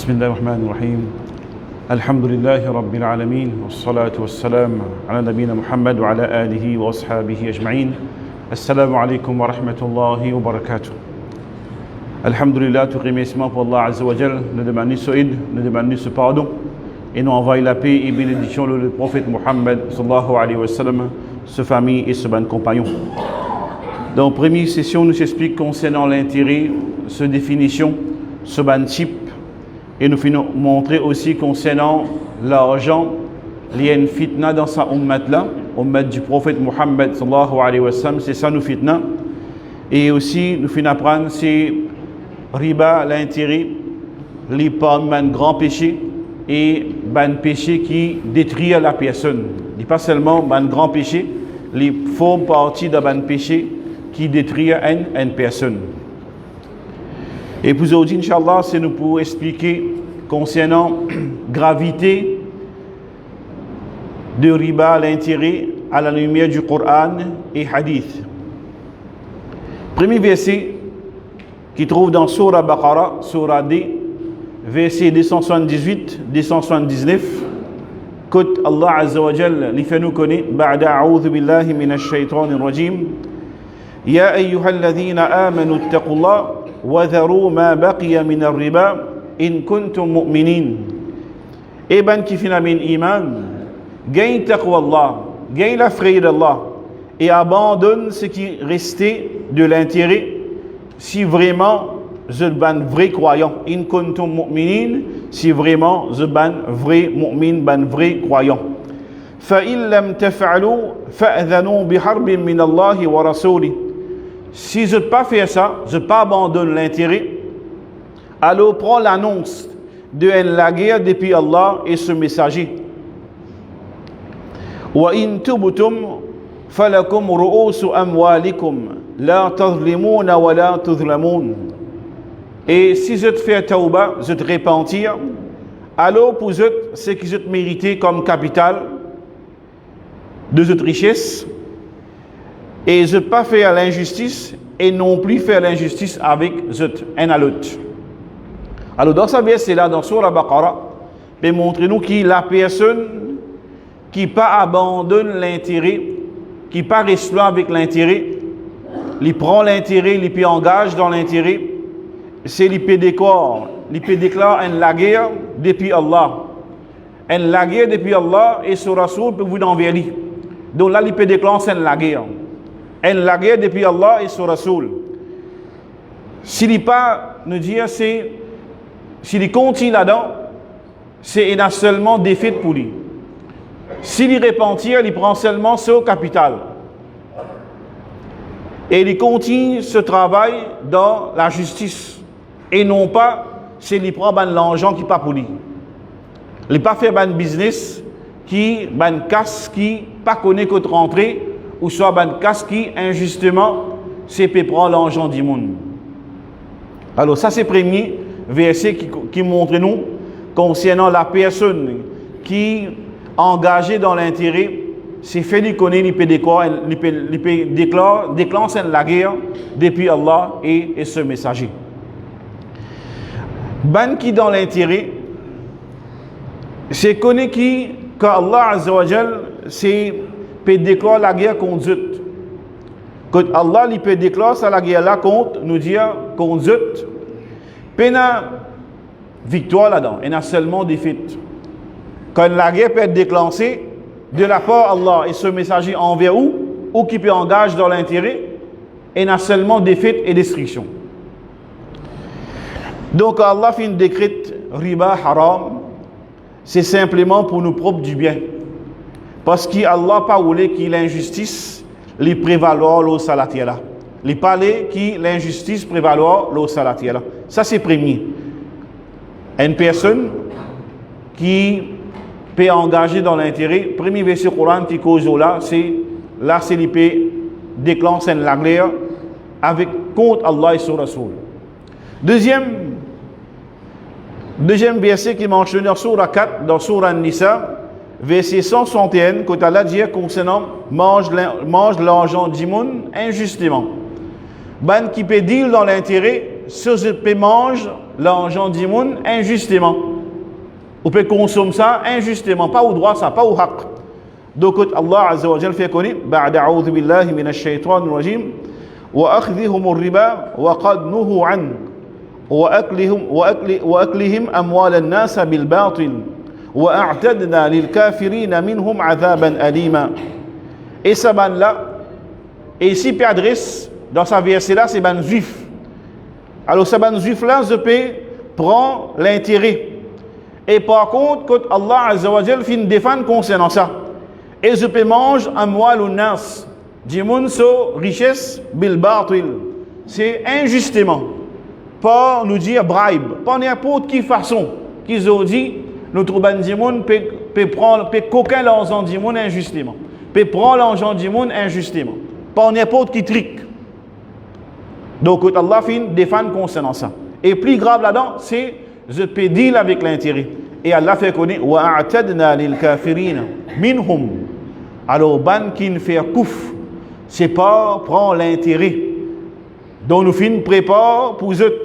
بسم الله الرحمن الرحيم الحمد لله رب العالمين والصلاة والسلام على نبينا محمد وعلى آله وأصحابه أجمعين السلام عليكم ورحمة الله وبركاته الحمد لله tout remerciement pour Allah Azza wa Jal, nous demandons ce aide, nous demandons ce pardon et nous envoyons la paix et bénédiction le prophète Muhammad sallallahu alayhi wa sallam, sa famille et ses bons compagnons. Dans la première session, nous expliquons concernant l'intérêt, sa définition, ce ban type. Et nous finissons montrer aussi concernant l'argent, il y a une fitna dans sa ummat là, ummat du prophète Muhammad sallallahu alayhi wa sallam, c'est ça nous fitna. Et aussi nous finissons apprendre c'est riba, l'intérêt, les un grand péché et un péché qui détruit la personne. Il pas seulement un grand péché, les font partie d'un péché qui détruit une personne. Et pour aujourd'hui, Inch'Allah, c'est nous pour expliquer concernant gravité de riba, l'intérêt à la lumière du Coran et Hadith. Premier verset qui trouve dans Surah Baqarah, Surah D, verset 278-279. Côte Allah Azza wa Jal, li fait nous connaître, Ba'da a'udhu billahi minash shaytanir rajim. Ya ayyuhalladhina amanu ittaqullah. وَذَرُوا مَا بَقِيَ مِنَ الرِّبَا إِن كُنتُم مُؤْمِنِينَ. Et ben qui finalement iman, gagne taqwa Allah, gagne la frayeur d'Allah et abandonne ce qui restait de l'intérêt si vraiment vous êtes un vrai croyant. إِن كُنتُم مُؤْمِنِينَ, si vraiment vous êtes un vrai mu'min, un vrai croyant. فَإِن لَمْ تَفْعَلُوا فَأْذَنُوا بِحَرْبٍ مِّنَ اللَّهِ وَرَسُولِهِ. Si je n'ai pas fait ça, je n'ai pas abandonné l'intérêt, alors prends l'annonce de la guerre depuis Allah et ce messager. وَإِن تُبْتُمْ فَلَكُمْ رُؤُوسُ أَمْوَالِكُمْ لَا تَظْلِمُونَ وَلَا تُظْلَمُونَ. Et si je te fais tauba, je te repentir, alors pour eux, ce que je te mérité comme capital de cette richesse, et je ne pas faire l'injustice et non plus faire l'injustice avec un à l'autre. Alors dans ce verset-là, dans Surah Baqarah, il montre-nous que la personne qui pas abandonne l'intérêt, qui pas reste là avec l'intérêt, il prend l'intérêt, il peut engage dans l'intérêt, c'est il peut déclare la guerre depuis Allah. La guerre depuis Allah et ce Rasoul peut vous envers. Donc là, il peut déclencher la guerre. La guerre depuis Allah et son Rasoul. S'il n'est pas, nous dire, c'est, s'il continue là-dedans, c'est il a seulement défaite pour lui. S'il y repentir, il prend seulement ce capital. Et il continue ce travail dans la justice. Et non pas, s'il prend l'argent qui n'est pas pour lui. Il n'a pas fait un business qui, une casse qui pas connaît qu'autre rentrée, ou soit une casse qui, injustement, c'est peut prendre l'argent du monde. Alors ça, c'est le premier verset qui montre nous concernant la personne qui est engagée dans l'intérêt, c'est fait lui connaître, il peut déclencher la guerre depuis Allah et ce messager. Ben qui dans l'intérêt, c'est connaître que Allah Azza wa Jal, c'est peut déclarer la guerre contre eux. Quand Allah il peut déclarer la guerre là contre nous dire contre eux, il y a victoire là-dedans, il y a seulement défaite. Quand la guerre peut être déclenchée de la part d'Allah et ce messager envers ou qui peut engager dans l'intérêt, il y a seulement défaite et destruction. Donc Allah fait une décrète riba haram, c'est simplement pour nous propres du bien. Parce qu'Allah pas voulu que l'injustice les prévaloir au salatiela. Il parlait que l'injustice prévaloir au salatiela. Ça c'est premier. Une personne qui peut engager dans l'intérêt, premier verset Coran qui cause là, c'est l'IP déclenche la guerre avec contre Allah et son Rasoul. Deuxième verset qui mentionne dans Surah 4, dans Surah Nisa, verset 161, quand Allah dit concernant mange l'argent du monde injustement. Ben qui peut dire dans l'intérêt, ce peut manger l'argent du monde injustement. Ou peut consommer ça injustement, pas au droit, ça, pas au haq. Donc Allah Azza wa Jal fait connaître, بعد أعوذ بالله من الشيطان الرجيم وأخذهم الربا وقد نهوا عنه وأكلهم أموال الناس بالباطل وأعتدنا للكافرين منهم عذابا أليما. Et ça ban là, et ici il adresse dans sa verset là, c'est ban juif. Alors ce ban juif là, je peux prendre l'intérêt. Et par contre, quand Allah Azza wa Jal fait une défense concernant ça, et je peux manger un moelle ou nas, du monde sur richesse bil batil, c'est injustement, pas nous dire bribe, pas n'importe quelle façon qu'ils ont dit, notre ban du monde peut prendre, peut coquin l'argent du monde injustement, peut prendre l'argent du monde injustement, pas n'importe qui trick. Donc Allah fait une défense concernant ça. Et plus grave là-dedans, c'est je peux deal avec l'intérêt. Et Allah fait connaître wa a'tadna lil kafirin minhum. Alors ban qui ne fait kouf, c'est pas prendre l'intérêt. Donc nous fin prépare pour eux.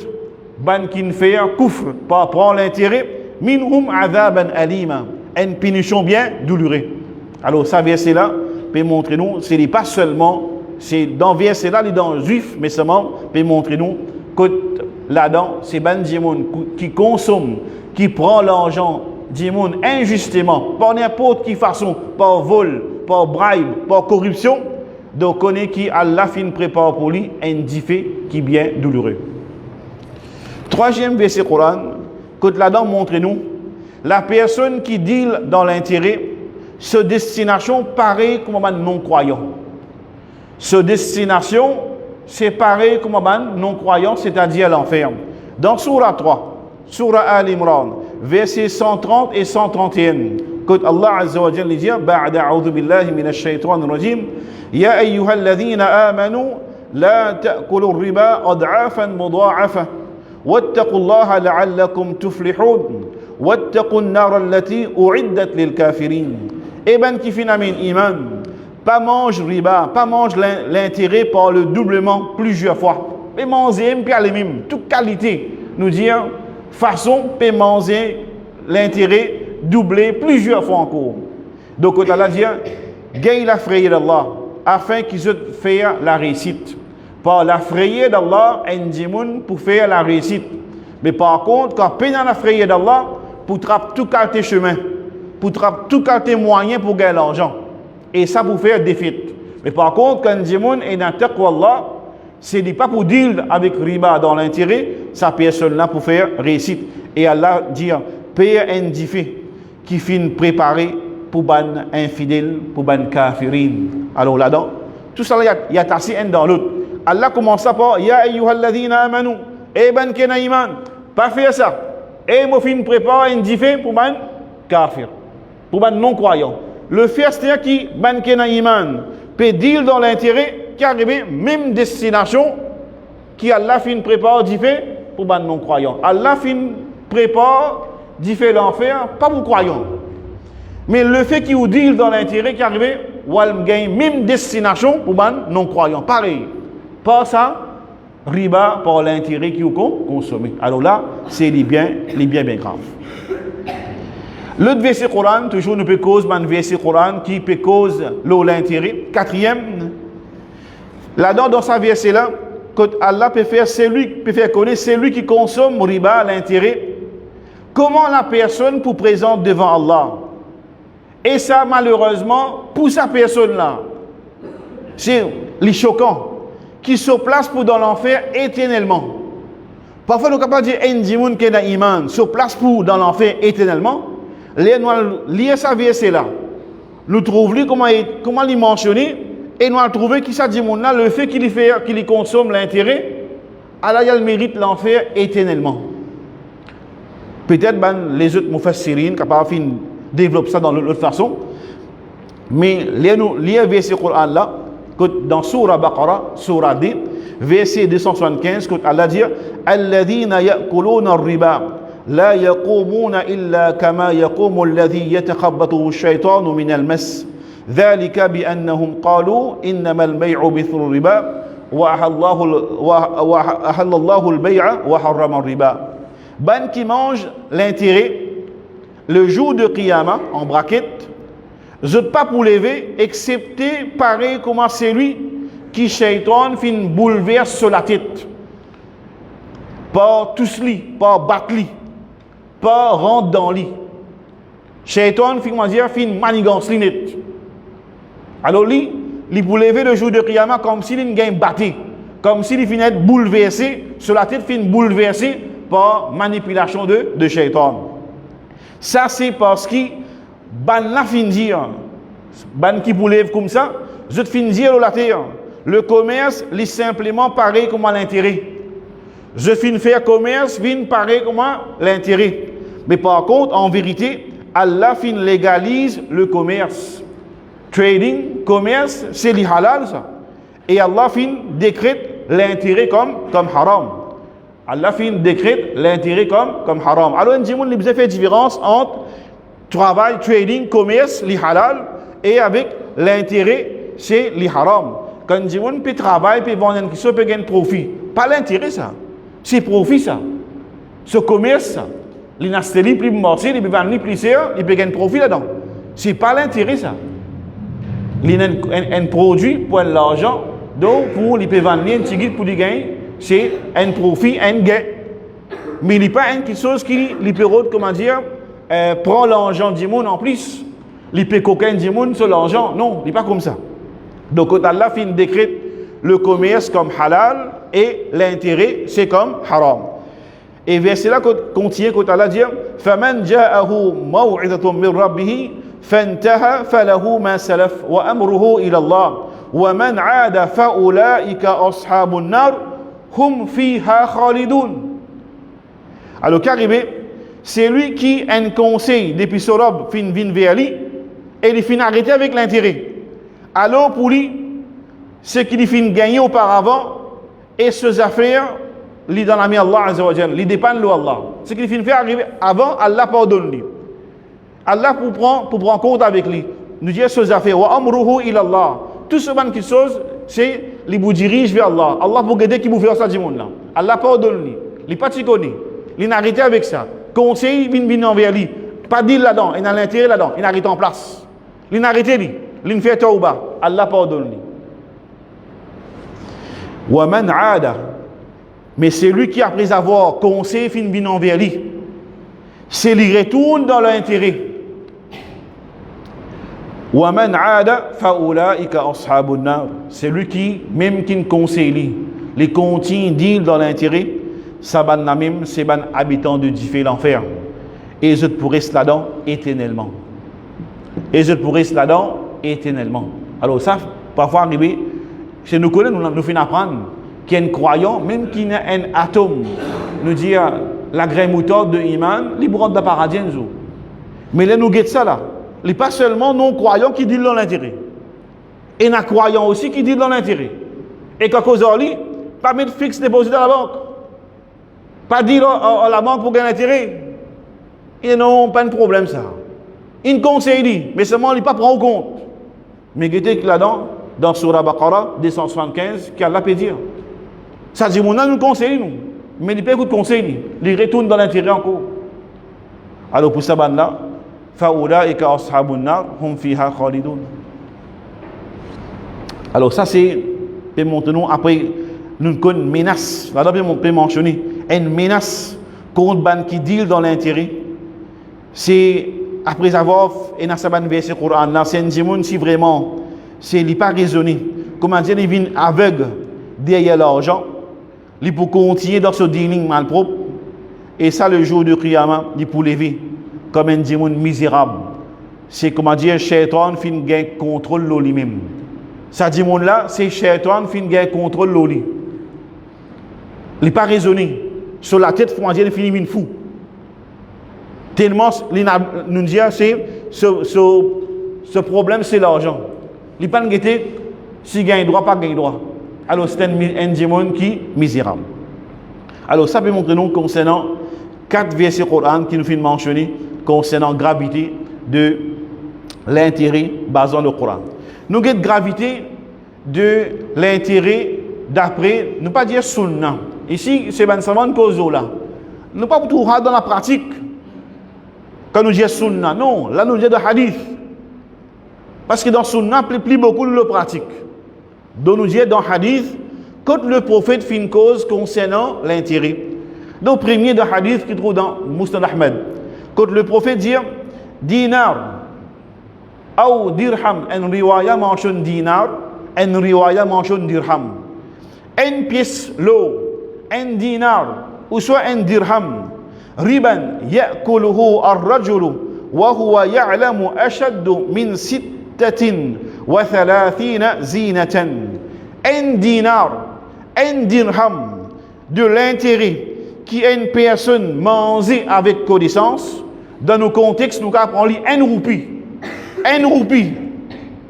Ban qui ne fait kouf, pas prendre l'intérêt. Minhum adhaban alima. Une punition bien douloureuse. Alors ça verset là peut montrer nous, c'est pas seulement, c'est dans verset là, il est dans juif, mais seulement peut montrer nous que là-dedans, c'est ban monde qui consomme, qui prend l'argent du monde injustement, par n'importe quelle façon, par vol, par bribe, par corruption, donc on est qui Allah fin prépare pour lui un défait qui est bien douloureux. Troisième verset Coran, que là-dedans montre-nous, la personne qui deal dans l'intérêt, ce destination pareil comme un non-croyant. Ce destination, c'est pareil comme un non-croyant, c'est-à-dire l'enfer. Dans Surah 3, Surah Al-Imran, versets 130 et 131, quand Allah Azza wa Jalla dit بعد أعوذ بالله من الشيطان الرجيم يا أيها الذين آمنوا لا تأكلوا الربا أضعافا مضاعفة واتقوا الله لعلكم تفلحون واتقوا النار التي أعدت للكافرين. Et ben qui finalement iman, pas mange riba, pas mange l'intérêt par le doublement plusieurs fois. Mais manger puis les mêmes, toute qualité, nous dire façon peut manger l'intérêt doublé plusieurs fois encore. Donc Allah dit gagne la frayeur d'Allah afin qu'ils se fassent la réussite. Par la frayeur d'Allah, un dimoun pour faire la réussite. Mais par contre, quand peine la frayeur d'Allah, pour trapper tout qualité chemin, pour trapper tout qualité moyen pour gagner l'argent. Et ça pour faire défaite. Mais par contre, quand un dimoun est dans taqwa Allah, c'est pas pour deal avec riba dans l'intérêt, sa personne là pour faire réussite. Et Allah dit paye un défait qui finit préparé pour ban infidèle, pour ban kafirin. Alors là-dedans, tout ça il y a tassé un dans l'autre. Allah commence par ya ayyuhalladhina amanu, et ban kena iman, pas faire ça. Et moi fin prépare un défait pour ban kafir, pour ban non croyant. Le fait c'est qui ban kena iman peut deal dans l'intérêt qui arrive même destination qui Allah fin prépare défait pour ban non croyant. Allah fin prépare défait l'enfer pas pour croyant. Mais le fait qu'il vous deal dans l'intérêt qui arrive ou elle gagne même destination pour ban non croyant. Pareil. Pas ça, riba par l'intérêt qui vous consomme. Alors là, c'est les biens bien graves. L'autre verset Coran, toujours nous peut cause un verset Coran qui peut cause l'intérêt. Quatrième, là-dedans, dans sa verset là, quand Allah peut faire connaître celui qui consomme riba, l'intérêt, comment la personne pour présente devant Allah. Et ça, malheureusement, pour sa personne là, c'est les choquants qui se place pour dans l'enfer éternellement. Parfois, nous sommes capables de dire un dimoun qui est dans l'iman, se place pour dans l'enfer éternellement. Lire sa verset là. Nous trouvons comment il mentionne et nous avons trouvé que ça dimoun là, le fait qu'il consomme l'intérêt, Allah il mérite l'enfer éternellement. Peut-être les autres mufassirin capables de développer ça dans l'autre façon. Mais lire verset Coran là, dans Surah Baqarah, Surah 10, verset 275, quand Allah dit Alladhina ya'kuluna ar-riba la yaqumuna illa kama yaqumu alladhi yatakhabbathu ash-shaytanu min al-mas. ذلك بأنهم قالوا إنما البيع مثل الربا wa ahallallahu al-bay'a wa harrama al-riba. Ban qui mange l'intérêt le jour de Qiyamah, en braquette, je ne pas pour lever, excepté pareil comment c'est lui qui shaitan fin bouleverse sur la tête. Par tous lit, par battre lit, par rentre dans lit. Shaitan fin manigance li net. Alors lui, il pour lever le jour de Qiyamah comme s'il une gagne batté, comme s'il finit être bouleversé, sur la tête fin bouleversé par manipulation de shaitan. Ça c'est parce que ban la fin dire, ban qui pour lever comme ça, je te fin dire la terre. Le commerce, est simplement pareil comme l'intérêt. Je fin faire commerce, fin pareil comme l'intérêt. Mais par contre, en vérité, Allah fin légalise le commerce. Trading, commerce, c'est li halal ça. Et Allah fin décrète l'intérêt comme haram. Allah fin décrète l'intérêt comme haram. Alors, on dit qu'il y a une différence entre travail, trading, commerce, li halal, et avec l'intérêt, c'est li haram. Quand on dit qu'on peut travailler, peut vendre quelque chose, peut gagner profit. Pas l'intérêt ça. C'est profit ça. Ce commerce ça. L'inasteli plus mortier, il peut vendre plus cher, il peut gagner profit là-dedans. C'est pas l'intérêt ça. Un produit pour l'argent, donc pour il peut vendre un petit pour du gain, c'est un profit, un gain. Mais il n'y a pas quelque chose qui peut comment dire prend l'argent du monde en plus. Il peut coquin du monde sur l'argent. Non, il n'est pas comme ça. Donc Allah fin décrète le commerce comme halal et l'intérêt c'est comme haram. Et verset là continue quand Allah dit فَمَنْ جَاءَهُ مَوْعِظَةٌ مِّن رَبِّهِ فَانْتَهَى فَلَهُ مَا سَلَفَ وَأَمْرُهُ إِلَى اللَّهِ وَمَنْ عَادَ فَأُولَٰئِكَ أَصْحَابُ النَّارِ هُمْ فِيهَا خَالِدُونَ. Alors qu'arrivé, c'est lui qui a un conseil depuis son robe fin vin vers lui et il fin arrêté avec l'intérêt. Alors pour lui, ce qu'il fin gagné auparavant et ses affaires li dans la main Allah Azza wa Jalla, li dépend de Allah. Ce qu'il fin fait arriver avant, Allah pardonne lui. Allah pour prendre compte avec lui. Nous dit ses affaires wa amruhu ila Allah. Tout ce qui chose, c'est li vous dirige vers Allah. Allah pour aider qui vous fait ça du monde là. Allah pardonne lui. Li pas connaît. Il n'a arrêté avec ça. Conseil vin envers lui. Pas dire là-dedans, il a l'intérêt là-dedans, il arrête en place. Il n'a arrêté lui. Il fait tauba. Allah pardonne lui. Wa man aada. Mais c'est lui qui, après avoir conseillé, fin bin envers lui, c'est lui retourne dans l'intérêt. C'est lui qui, même qui ne conseille lui, les continue d'île dans l'intérêt, ça ban même, c'est ban habitant de Diffé l'enfer. Et je pourrais rester là-dedans éternellement. Et je pourrais rester là-dedans éternellement. Alors ça, parfois arrivé, chez nous connaissons, nous finissons apprendre. Qui est un croyant, même qui n'a un atome, nous dit la graine moutarde de Iman, il rentre dans le paradis. Mais là, nous guettons ça là. Il n'est pas seulement non-croyant qui dit dans l'intérêt. Et il y a croyant aussi qui dit dans l'intérêt. Et quand cause de lui, pas mettre fixe déposé dans la banque. Pas dire à la banque pour gagner l'intérêt. Et non, pas de problème ça. Il conseille, mais seulement il ne pas prendre en compte. Mais guettez là-dedans, dans Surah Baqarah 275, qu'Allah peut dire. Ça dit, mon âme nous conseille, nous. Mais il n'y a pas beaucoup de conseils. Il retourne dans l'intérêt encore. Alors pour ça, là, فَأُولَٰئِكَ أَصْحَابُ النَّارِ هُمْ فِيهَا خَالِدُونَ. Alors ça, c'est, maintenant, après, nous avons une menace. Là, on peut mentionner une menace contre ban qui deal dans l'intérêt. C'est, après avoir, et dans ce verset Coran, là, c'est un démon si vraiment, c'est, il n'est pas raisonné. Comment dire, il vient aveugle derrière l'argent. Il peut continuer dans ce dealing malpropre. Et ça, le jour de Qiyamah, il peut lever comme un démon misérable. C'est comment dire, Shaitan fin gain contrôle de lui-même. Ça démon là, c'est Shaitan fin gain contrôle de lui. Il n'est pas raisonné. Sur la tête, comment dire, il finit une fou. Tellement, nous dit, c'est ce problème, c'est l'argent. Il n'est pas guetté, si gagne droit, pas gagne droit. Alors c'est un démon qui est misérable. Alors ça peut montrer nous concernant 4 versets Coran qui nous fait mentionner concernant la gravité de l'intérêt basant le Coran. Nous avons la gravité de l'intérêt d'après, ne pas dire sunna. Ici, c'est ben savant cause là. Ne pas tout dans la pratique. Quand nous disons sunna, non, là nous disons de hadith. Parce que dans sunna, plus beaucoup le pratique. Donc nous disons dans hadith, quand le prophète fait une cause concernant l'intérêt. Donc premier de hadith qui trouve dans Musnad Ahmed. Quand le prophète dit dinar ou dirham, en riwaya mentionne dinar, en riwaya mentionne dirham. Une pièce l'eau, un dinar, ou soit un dirham, riban ya'kuluhu ar-rajulu wa huwa ya'lamu ashaddu min sittatin wa thalathina zinatan. Un dinar, un dirham de l'intérêt qui est une personne mangée avec connaissance, dans nos contextes, nous apprenons un roupie. Un roupie.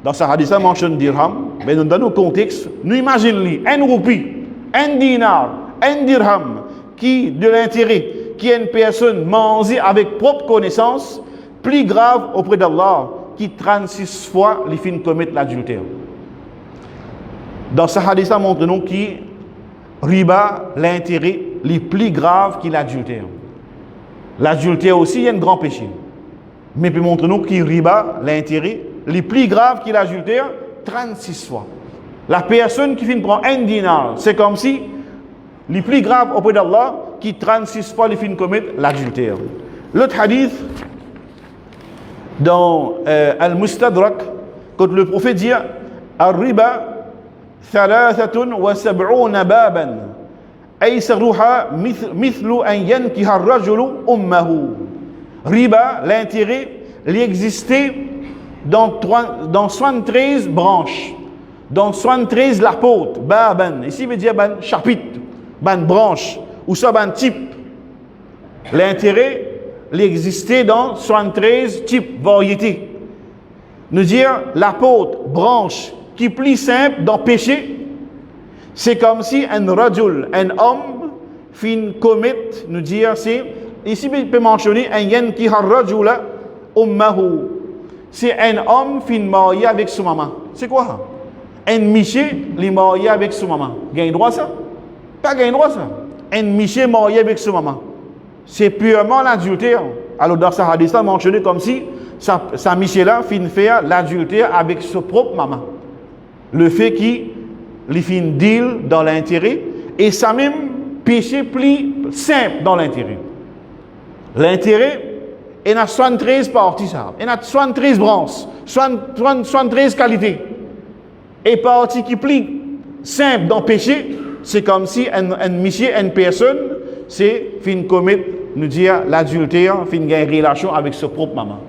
Dans sa hadith, ça mentionne dirham, mais dans nos contextes, nous imaginons un roupie, un dinar, un dirham, qui de l'intérêt, qui est une personne mangée avec propre connaissance, plus grave auprès d'Allah, qui 36 fois les films commettent l'adultère. Dans sa hadith, ça montre nous qui riba l'intérêt les plus graves qui l'adultère. L'adultère aussi il y a un grand péché. Mais puis montre-nous qui riba l'intérêt les plus graves qui l'adultère 36 fois. La personne qui finit prend un dinar, c'est comme si les plus graves auprès d'Allah qui 36 fois les finit commettre l'adultère. L'autre hadith dans Al-Mustadrak, quand le prophète dit Ar-riba ثلاثة وسبعون بابا أيسرها مثل أن ينكح الرجل أمه. Riba, l'intérêt, il existait dans 73 branches, dans 73 lapôtres, baban, ici veut dire ban chapitre, ban branche, ou ça ban type. L'intérêt, il existait dans 73 types, variétés. Nous dire l'apôtre, branche, qui est plus simple dans péché, c'est comme si un rajul, un homme, fin commit, nous dire, c'est, ici il peut mentionner un yen qui a rajula ummahu. C'est un homme fin marié avec son maman. C'est quoi? Un miché, il est marié avec son maman. Gagne droit ça? Pas gagne droit ça. Un miché marié avec son maman. C'est purement l'adultère. Alors dans sa hadith, mentionné comme si sa miché-là fin faire l'adultère avec sa propre maman. Le fait qu'il fait une deal dans l'intérêt et ça même péché plus simple dans l'intérêt. L'intérêt, il y a 73 parties, il y a 73 branches, 73 qualités. Et partie qui est plus simple dans péché, c'est comme si un monsieur, une personne, c'est fin commettre, nous dire l'adultère, fin gagner relation avec sa propre maman.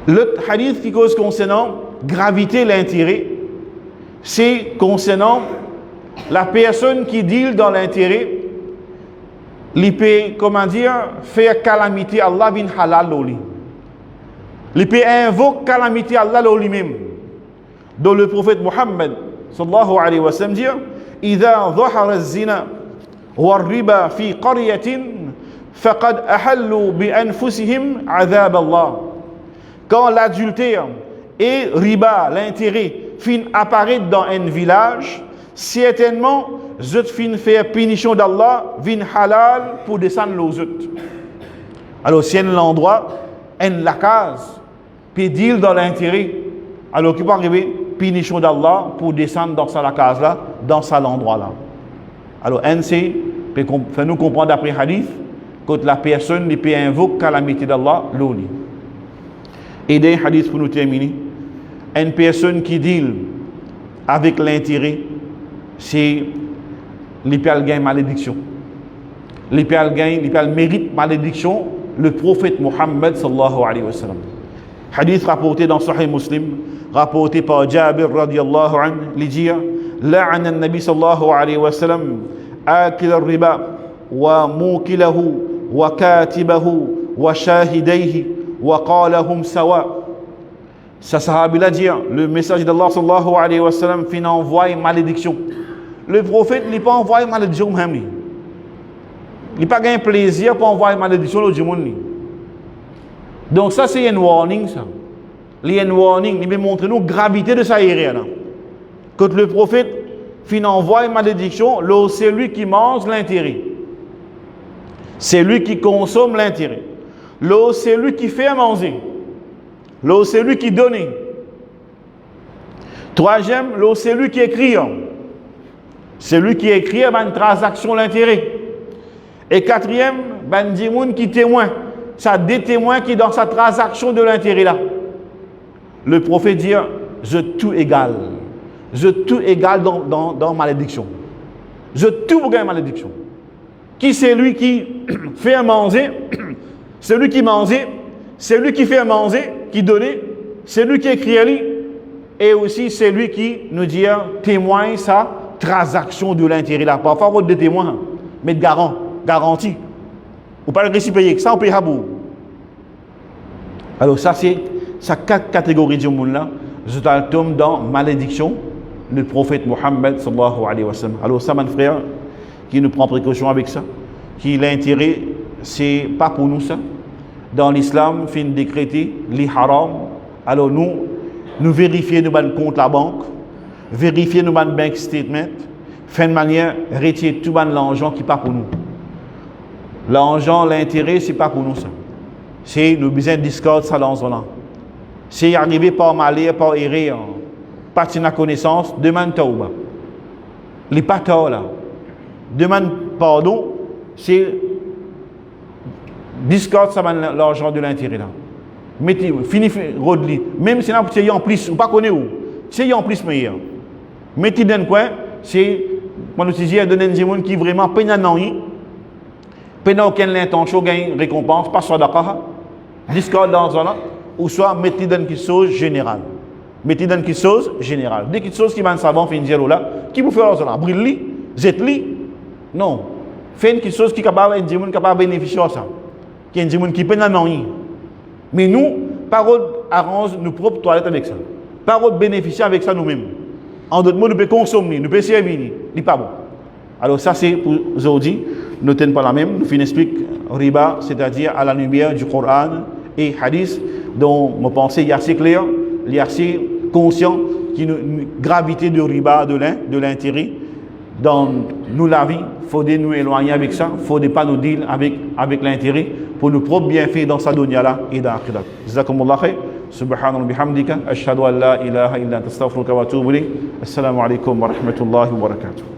L'autre hadith qui cause concernant gravité l'intérêt, c'est concernant la personne qui deal dans l'intérêt, il peut, comment dire, faire calamité Allah bin halal loli. Il peut invoquer calamité Allah lui-même. Dont le prophète Muhammad sallallahu alayhi wa sallam dit إذا ظهر الزنا والربا في قرية فقد أحلوا بأنفسهم عذاب الله. Quand l'adultère et riba, l'intérêt, fin apparaître dans un village, certainement, zut fin faire punition d'Allah, vin halal pour descendre les autres. Alors, si un endroit, la case, puis deal dans l'intérêt, alors qui peut arriver punition d'Allah pour descendre dans sa case là, dans cet endroit là. Alors, c'est fait nous comprendre d'après hadith, quand la personne ne peut invoquer calamité d'Allah, l'oli. Et d'un hadith pour nous terminer, une personne qui deal avec l'intérêt, c'est l'hyper gain malédiction. L'hyper gain, l'hyper mérite malédiction, le prophète Muhammad sallallahu alayhi wa sallam. Hadith rapporté dans Sahih Muslim, rapporté par Jabir radiallahu anhu, il dit لعن النبي صلى الله عليه وسلم آكل الربا وموكله وكاتبه وشاهديه وقال هم سواء. Sa sahabi l'a dit, le message d'Allah sallallahu alayhi wa sallam fin envoie malédiction. Le prophète n'a pas envoyé malédiction même. Il n'a pas gagné plaisir pour envoyer malédiction au monde. Donc ça c'est un warning ça. Il y a un warning, il veut montrer nous la gravité de sa erreur. Quand le prophète fin envoie une malédiction, c'est lui qui mange l'intérêt. C'est lui qui consomme l'intérêt. C'est lui qui fait manger. C'est lui qui donne. Troisième, c'est lui qui écrit. C'est lui qui écrit une transaction l'intérêt. Et quatrième, dimoun qui témoin. Ça des témoins qui dans sa transaction de l'intérêt là. Le prophète dit, je tout égale. Je tout égale dans malédiction. Je tout pour gagner malédiction. Qui c'est lui qui fait manger, c'est lui qui mangeait, c'est lui qui fait manger, qui donnait, c'est lui qui écrit, et aussi c'est lui qui nous dit, témoigne sa transaction de l'intérêt là. Parfois, votre des témoins, mais de garantie. Ou pas le récipier, ça on paye à bout. Alors ça c'est 4 catégories de monde là. Je tombe dans malédiction, le prophète Mohammed sallallahu alayhi wa sallam. Alors ça, mon frère, qui nous prend précaution avec ça, qui l'intérêt, c'est pas pour nous ça. Dans l'islam, fin décrété, li haram. Alors nous vérifions nos comptes la banque, vérifier nos bank statement, fin de manière, retirer tout l'argent qui n'est pas pour nous. L'argent, l'intérêt, c'est pas pour nous ça. C'est le besoin de discorde, ça dans là. C'est arrivé par malheur, par erreur, pas de connaissance, demande tauba. Les pas tort là. Demande pardon, c'est discorde, ça va l'argent de l'intérêt là. Mettez, fini, rodli. Même si c'est en plus, ou pas connaît où. C'est en plus meilleur. Mettez dans le coin, c'est, moi nous disons, donner des gens qui vraiment peine à non, peine à aucune intention, gagne récompense, pas soit d'accord, discorde dans là, ou soit mettez dans quelque chose général. Mettez dans quelque chose général. Dès quelque chose qui va en savant, fait une zéro là, qui vous fait là, brille-li, zette-li. Non. Faites quelque chose qui est capable de bénéficier de ça. Qui est un gens qui peine à non. Mais nous, parole arrange nos propres toilettes avec ça. Parole bénéficier avec ça nous-mêmes. En d'autres mots, nous pouvons consommer, nous pouvons servir. Ce n'est pas bon. Alors ça c'est pour aujourd'hui. Nous ne tenons pas la même. Nous finissons riba, c'est-à-dire à la lumière du Coran et hadith, dont mon pensée est assez claire, il est assez conscient qu'il y a une gravité de riba, de l'intérêt. Dans nous la vie, il faut nous éloigner avec ça, il ne faut pas nous deal avec l'intérêt pour nos propres bienfaits dans sa dunya là et dans l'akhirat. Jazakumullah khair. Subhanallah bihamdika. Ashhadu an la ilaha illa anta astaghfiruka wa atubu ilayk. Assalamu alaikum wa rahmatullahi wa barakatuh.